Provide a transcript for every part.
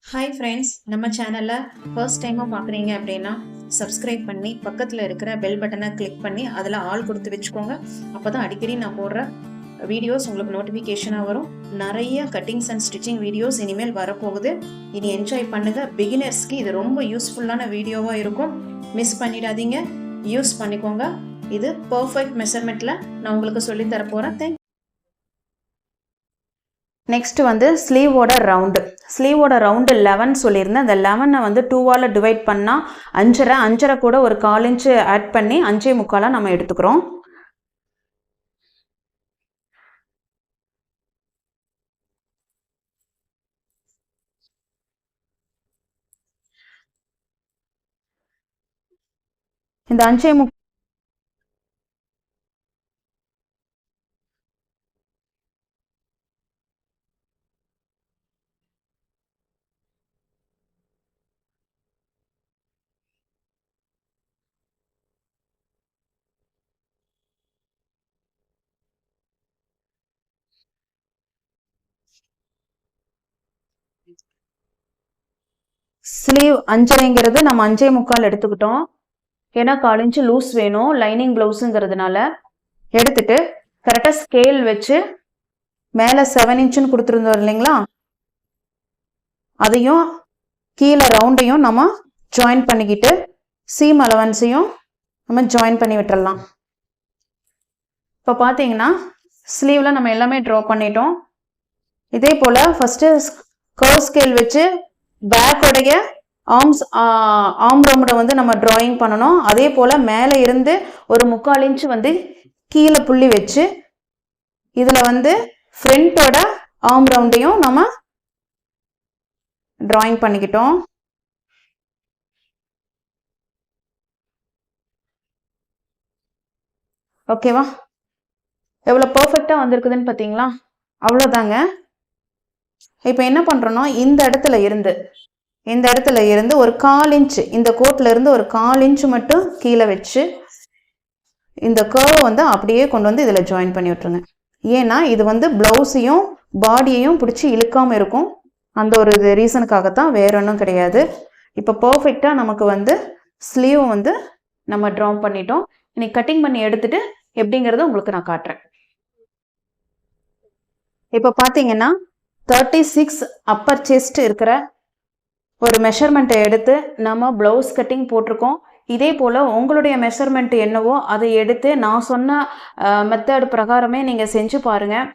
Hi friends, நம்ம சேனலில் first டைமாக பார்க்குறீங்க அப்படின்னா சப்ஸ்கிரைப் பண்ணி பக்கத்தில் இருக்கிற பெல் பட்டனை கிளிக் பண்ணி அதில் ஆல் கொடுத்து வச்சுக்கோங்க. அப்போ தான் அடிக்கடி நான் போடுற வீடியோஸ் உங்களுக்கு நோட்டிஃபிகேஷனாக வரும். நிறைய கட்டிங்ஸ் அண்ட் ஸ்டிச்சிங் வீடியோஸ் இனிமேல் வரப்போகுது. இனி என்ஜாய் பண்ணுங்கள். பிகினர்ஸ்க்கு இது ரொம்ப யூஸ்ஃபுல்லான வீடியோவாக இருக்கும். மிஸ் பண்ணிடாதீங்க, யூஸ் பண்ணிக்கோங்க. இது பர்ஃபெக்ட் மெஷர்மெண்ட்டில் நான் உங்களுக்கு சொல்லித்தர போகிறேன். நெக்ஸ்ட் வந்து ஸ்லீவோட ரவுண்டு 11 சொல்லியிருந்தேன். அந்த 11 வந்து 2ஆல் டிவைட் பண்ணால் 5.5 கூட ஒரு 1/4 இன்ச்சு ஆட் பண்ணி 5.75 நம்ம எடுத்துக்கிறோம். இந்த 5.75 ஸ்லீவ் 5.5ங்கிறது நம்ம 5.75 எடுத்துக்கிட்டோம். ஏன்னா 1/4 இன்ச்சு லூஸ் வேணும் லைனிங் ப்ளவுஸுங்கிறதுனால. எடுத்துட்டு கரெக்டாக ஸ்கேல் வச்சு மேலே 7 இன்ச்சுன்னு கொடுத்துருந்தோம் இல்லைங்களா, அதையும் கீழே ரவுண்டையும் நம்ம ஜாயின் பண்ணிக்கிட்டு சீம் அலவன்ஸையும் நம்ம ஜாயின் பண்ணி விட்டுடலாம். இப்போ பார்த்தீங்கன்னா ஸ்லீவில் நம்ம எல்லாமே ட்ரா பண்ணிட்டோம். இதே போல் ஃபஸ்ட்டு கர்வ் ஸ்கேல் வச்சு பேக்கோடைய ஆர்ம் ரவுண்டை வந்து நம்ம ட்ராயிங் பண்ணணும். அதே போல் மேலே இருந்து ஒரு 3/4 இன்ச்சு வந்து கீழே புள்ளி வச்சு இதில் வந்து ஃப்ரண்ட்டோட ஆர்ம் ரவுண்டையும் நம்ம ட்ராயிங் பண்ணிக்கிட்டோம். ஓகேவா? எவ்வளோ பர்ஃபெக்டாக வந்திருக்குதுன்னு பார்த்தீங்களா? அவ்வளோதாங்க. இப்போ என்ன பண்ணுறோன்னா இந்த இடத்துல இருந்து ஒரு 1/4 இன்ச்சு, இந்த கோட்டில் இருந்து ஒரு 1/4 இன்ச்சு மட்டும் கீழே வச்சு இந்த கர்வை வந்து அப்படியே கொண்டு வந்து இதில் ஜாயின் பண்ணி விட்டுருங்க. ஏன்னா இது வந்து ப்ளவுஸையும் பாடியையும் பிடிச்சி இழுக்காமல் இருக்கும். அந்த ஒரு ரீசனுக்காகத்தான், வேற ஒன்றும் கிடையாது. இப்போ பர்ஃபெக்டாக நமக்கு வந்து ஸ்லீவ் வந்து நம்ம ட்ரா பண்ணிட்டோம். இன்னைக்கு கட்டிங் பண்ணி எடுத்துட்டு எப்படிங்கிறத உங்களுக்கு நான் காட்டுறேன். இப்போ பார்த்தீங்கன்னா 36 அப்பர் செஸ்ட் இருக்கிற ஒரு மெஷர்மெண்ட்டை எடுத்து நம்ம ப்ளவுஸ் கட்டிங் போட்டிருக்கோம். இதே போல் உங்களுடைய மெஷர்மெண்ட் என்னவோ அதை எடுத்து நான் சொன்ன மெத்தட் பிரகாரமே நீங்கள் செஞ்சு பாருங்கள்.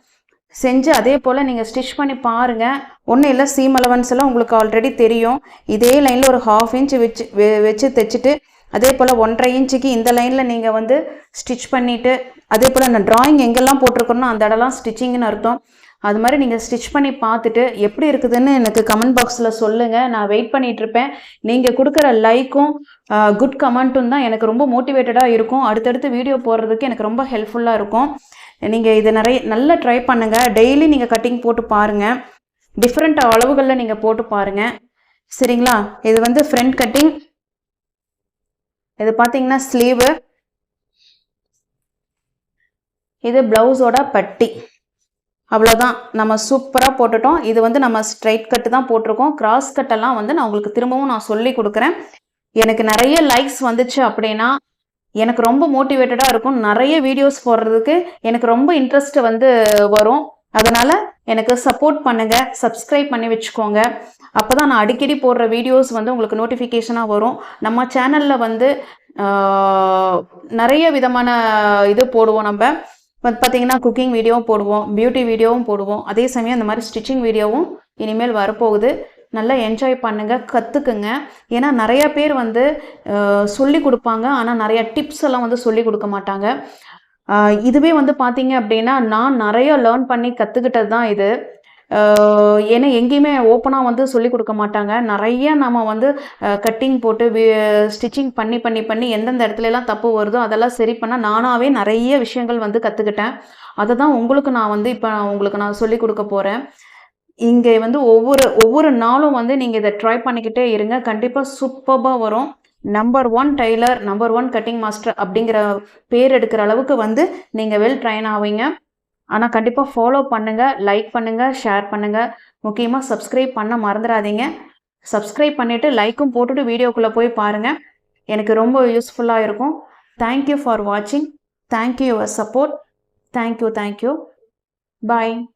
செஞ்சு அதே போல் நீங்கள் ஸ்டிச் பண்ணி பாருங்கள். ஒன்றும் இல்லை, சீம் அலவன்ஸ் எல்லாம் உங்களுக்கு ஆல்ரெடி தெரியும். இதே லைனில் ஒரு 1/2 இன்ச்சு வச்சு தைச்சிட்டு அதே போல் 1.5 இன்ச்சுக்கு இந்த லைனில் நீங்கள் வந்து ஸ்டிச் பண்ணிவிட்டு அதே போல் நான் ட்ராயிங் எங்கெல்லாம் போட்டிருக்கோன்னா அந்த இடம்லாம் ஸ்டிச்சிங்னு அர்த்தம். அது மாதிரி நீங்கள் ஸ்டிச் பண்ணி பார்த்துட்டு எப்படி இருக்குதுன்னு எனக்கு கமெண்ட் பாக்ஸில் சொல்லுங்கள். நான் வெயிட் பண்ணிகிட்ருப்பேன். நீங்கள் கொடுக்குற லைக்கும் குட் கமெண்ட்டும் தான் எனக்கு ரொம்ப மோட்டிவேட்டடாக இருக்கும். அடுத்தடுத்து வீடியோ போடுறதுக்கு எனக்கு ரொம்ப ஹெல்ப்ஃபுல்லாக இருக்கும். நீங்கள் இதை நல்லா ட்ரை பண்ணுங்கள். டெய்லி நீங்கள் கட்டிங் போட்டு பாருங்கள். டிஃப்ரெண்ட் அளவுகளில் நீங்கள் போட்டு பாருங்கள். சரிங்களா? இது வந்து ஃப்ரண்ட் கட்டிங். இது பார்த்தீங்கன்னா ஸ்லீவு, இது ப்ளவுஸோட பட்டி. அவ்வளோதான், நம்ம சூப்பராக போட்டுட்டோம். இது வந்து நம்ம ஸ்ட்ரைட் கட்டு தான் போட்டிருக்கோம். கிராஸ் கட்டெல்லாம் வந்து நான் உங்களுக்கு திரும்பவும் நான் சொல்லி கொடுக்குறேன். எனக்கு நிறைய லைக்ஸ் வந்துச்சு அப்படின்னா எனக்கு ரொம்ப மோட்டிவேட்டடாக இருக்கும். நிறைய வீடியோஸ் போடுறதுக்கு எனக்கு ரொம்ப இன்ட்ரெஸ்ட் வந்து வரும். அதனால் எனக்கு சப்போர்ட் பண்ணுங்கள், சப்ஸ்கிரைப் பண்ணி வச்சுக்கோங்க. அப்போ தான் நான் அடிக்கடி போடுற வீடியோஸ் வந்து உங்களுக்கு நோட்டிஃபிகேஷனாக வரும். நம்ம சேனலில் வந்து நிறைய விதமான இது போடுவோம். நம்ம பார்த்தீங்கன்னா குக்கிங் வீடியோவும் போடுவோம், பியூட்டி வீடியோவும் போடுவோம். அதே சமயம் இந்த மாதிரி ஸ்டிச்சிங் வீடியோவும் இனிமேல் வரப்போகுது. நல்லா என்ஜாய் பண்ணுங்கள், கற்றுக்குங்க. ஏன்னா நிறையா பேர் வந்து சொல்லி கொடுப்பாங்க, ஆனால் நிறையா டிப்ஸ் எல்லாம் வந்து சொல்லி கொடுக்க மாட்டாங்க. இதுவே வந்து பார்த்தீங்க அப்படின்னா நான் நிறைய லேர்ன் பண்ணி கற்றுக்கிட்டது தான் இது. ஏன்னா எங்கேயுமே ஓப்பனாக வந்து சொல்லி கொடுக்க மாட்டாங்க. நிறைய நம்ம வந்து கட்டிங் போட்டு ஸ்டிச்சிங் பண்ணி பண்ணி பண்ணி எந்தெந்த இடத்துலலாம் தப்பு வருதோ அதெல்லாம் சரி பண்ணால் நானாகவே நிறைய விஷயங்கள் வந்து கற்றுக்கிட்டேன். அதை தான் உங்களுக்கு நான் வந்து இப்போ உங்களுக்கு நான் சொல்லி கொடுக்க போகிறேன். இங்கே வந்து ஒவ்வொரு நாளும் வந்து நீங்கள் இதை ட்ரை பண்ணிக்கிட்டே இருங்க. கண்டிப்பாக சூப்பராக வரும். Number 1 tailor, number 1 cutting master அப்படிங்கிற பேர் எடுக்கிற அளவுக்கு வந்து நீங்கள் வெல் ட்ரைன் ஆவீங்க. ஆனால் கண்டிப்பாக ஃபாலோ பண்ணுங்கள், லைக் பண்ணுங்கள், ஷேர் பண்ணுங்கள். முக்கியமாக சப்ஸ்கிரைப் பண்ண மறந்துடாதீங்க. சப்ஸ்கிரைப் பண்ணிவிட்டு லைக்கும் போட்டுட்டு வீடியோக்குள்ளே போய் பாருங்கள். எனக்கு ரொம்ப யூஸ்ஃபுல்லாக இருக்கும். தேங்க்யூ ஃபார் வாட்சிங். Thank you your support. Thank you. Bye.